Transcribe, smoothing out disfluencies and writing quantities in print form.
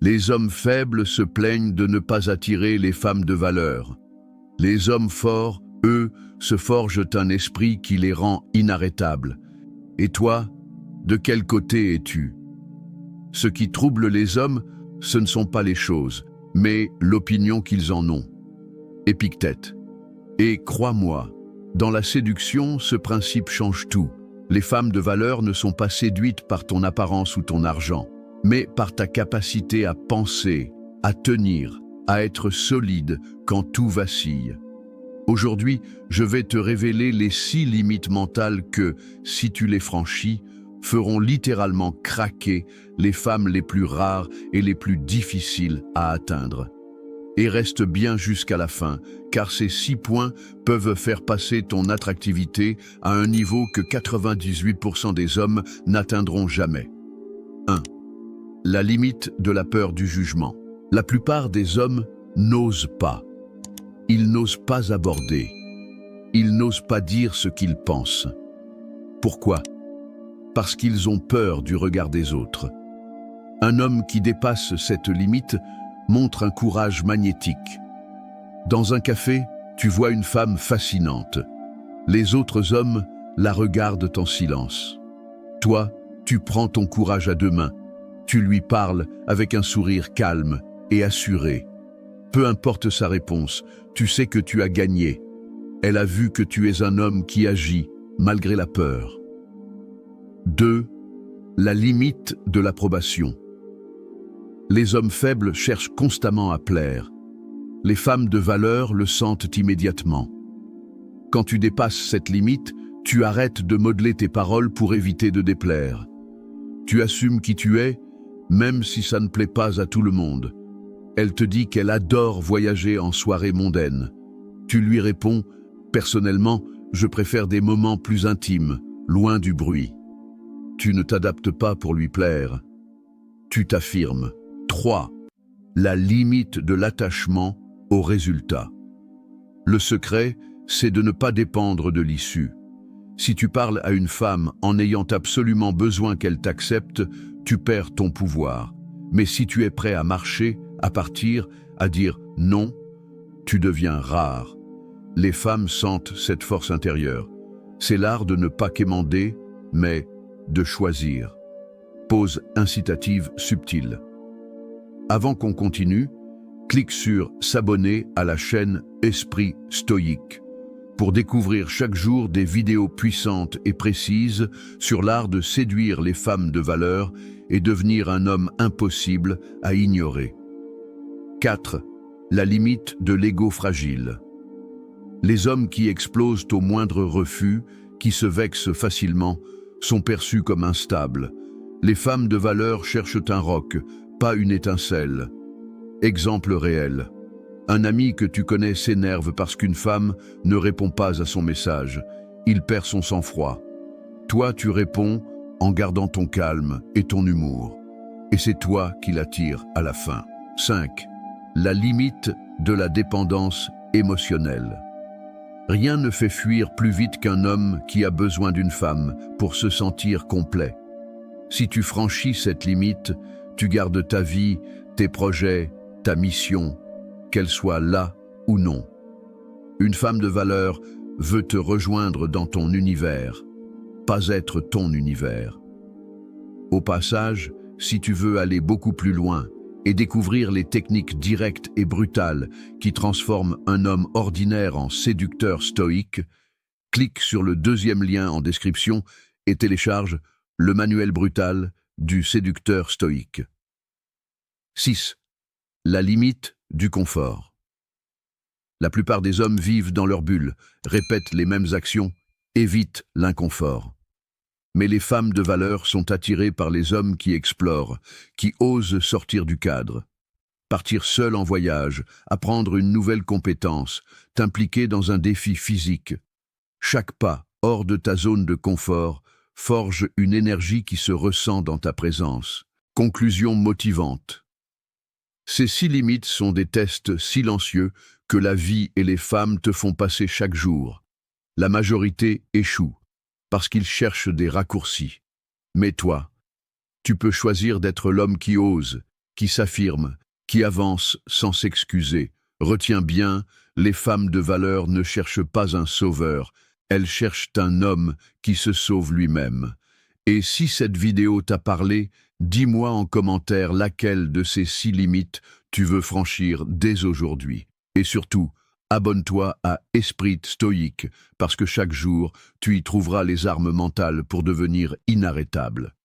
Les hommes faibles se plaignent de ne pas attirer les femmes de valeur. Les hommes forts, eux, se forgent un esprit qui les rend inarrêtables. Et toi, de quel côté es-tu? Ce qui trouble les hommes, ce ne sont pas les choses, mais l'opinion qu'ils en ont. Épictète. Et crois-moi, dans la séduction, ce principe change tout. Les femmes de valeur ne sont pas séduites par ton apparence ou ton argent, mais par ta capacité à penser, à tenir, à être solide quand tout vacille. Aujourd'hui, je vais te révéler les 6 limites mentales que, si tu les franchis, feront littéralement craquer les femmes les plus rares et les plus difficiles à atteindre. Et reste bien jusqu'à la fin, car ces 6 points peuvent faire passer ton attractivité à un niveau que 98% des hommes n'atteindront jamais. 1. La limite de la peur du jugement. La plupart des hommes n'osent pas. Ils n'osent pas aborder. Ils n'osent pas dire ce qu'ils pensent. Pourquoi? Parce qu'ils ont peur du regard des autres. Un homme qui dépasse cette limite montre un courage magnétique. Dans un café, tu vois une femme fascinante. Les autres hommes la regardent en silence. Toi, tu prends ton courage à 2 mains. Tu lui parles avec un sourire calme et assuré. Peu importe sa réponse, tu sais que tu as gagné. Elle a vu que tu es un homme qui agit malgré la peur. 2. La limite de l'approbation. Les hommes faibles cherchent constamment à plaire. Les femmes de valeur le sentent immédiatement. Quand tu dépasses cette limite, tu arrêtes de modeler tes paroles pour éviter de déplaire. Tu assumes qui tu es, même si ça ne plaît pas à tout le monde. Elle te dit qu'elle adore voyager en soirée mondaine. Tu lui réponds, personnellement, je préfère des moments plus intimes, loin du bruit. Tu ne t'adaptes pas pour lui plaire. Tu t'affirmes. 3. La limite de l'attachement au résultat. Le secret, c'est de ne pas dépendre de l'issue. Si tu parles à une femme en ayant absolument besoin qu'elle t'accepte, tu perds ton pouvoir. Mais si tu es prêt à marcher, à partir, à dire non, tu deviens rare. Les femmes sentent cette force intérieure. C'est l'art de ne pas quémander, mais de choisir. Pause incitative subtile. Avant qu'on continue, clique sur s'abonner à la chaîne Esprit Stoïque pour découvrir chaque jour des vidéos puissantes et précises sur l'art de séduire les femmes de valeur et devenir un homme impossible à ignorer. 4. La limite de l'ego fragile. Les hommes qui explosent au moindre refus, qui se vexent facilement, sont perçus comme instables. Les femmes de valeur cherchent un roc, pas une étincelle. Exemple réel. Un ami que tu connais s'énerve parce qu'une femme ne répond pas à son message. Il perd son sang-froid. Toi, tu réponds en gardant ton calme et ton humour. Et c'est toi qui l'attires à la fin. 5. La limite de la dépendance émotionnelle. Rien ne fait fuir plus vite qu'un homme qui a besoin d'une femme pour se sentir complet. Si tu franchis cette limite, tu gardes ta vie, tes projets, ta mission, qu'elle soit là ou non. Une femme de valeur veut te rejoindre dans ton univers, pas être ton univers. Au passage, si tu veux aller beaucoup plus loin et découvrir les techniques directes et brutales qui transforment un homme ordinaire en séducteur stoïque, clique sur le 2e lien en description et télécharge le manuel brutal du séducteur stoïque. 6. La limite du confort. La plupart des hommes vivent dans leur bulle, répètent les mêmes actions, évitent l'inconfort. Mais les femmes de valeur sont attirées par les hommes qui explorent, qui osent sortir du cadre. Partir seul en voyage, apprendre une nouvelle compétence, t'impliquer dans un défi physique. Chaque pas hors de ta zone de confort forge une énergie qui se ressent dans ta présence. Conclusion motivante. Ces 6 limites sont des tests silencieux que la vie et les femmes te font passer chaque jour. La majorité échoue, parce qu'ils cherchent des raccourcis. Mais toi, tu peux choisir d'être l'homme qui ose, qui s'affirme, qui avance sans s'excuser. Retiens bien, les femmes de valeur ne cherchent pas un sauveur, elles cherchent un homme qui se sauve lui-même. Et si cette vidéo t'a parlé, dis-moi en commentaire laquelle de ces 6 limites tu veux franchir dès aujourd'hui. Et surtout, abonne-toi à Esprit Stoïque, parce que chaque jour, tu y trouveras les armes mentales pour devenir inarrêtable.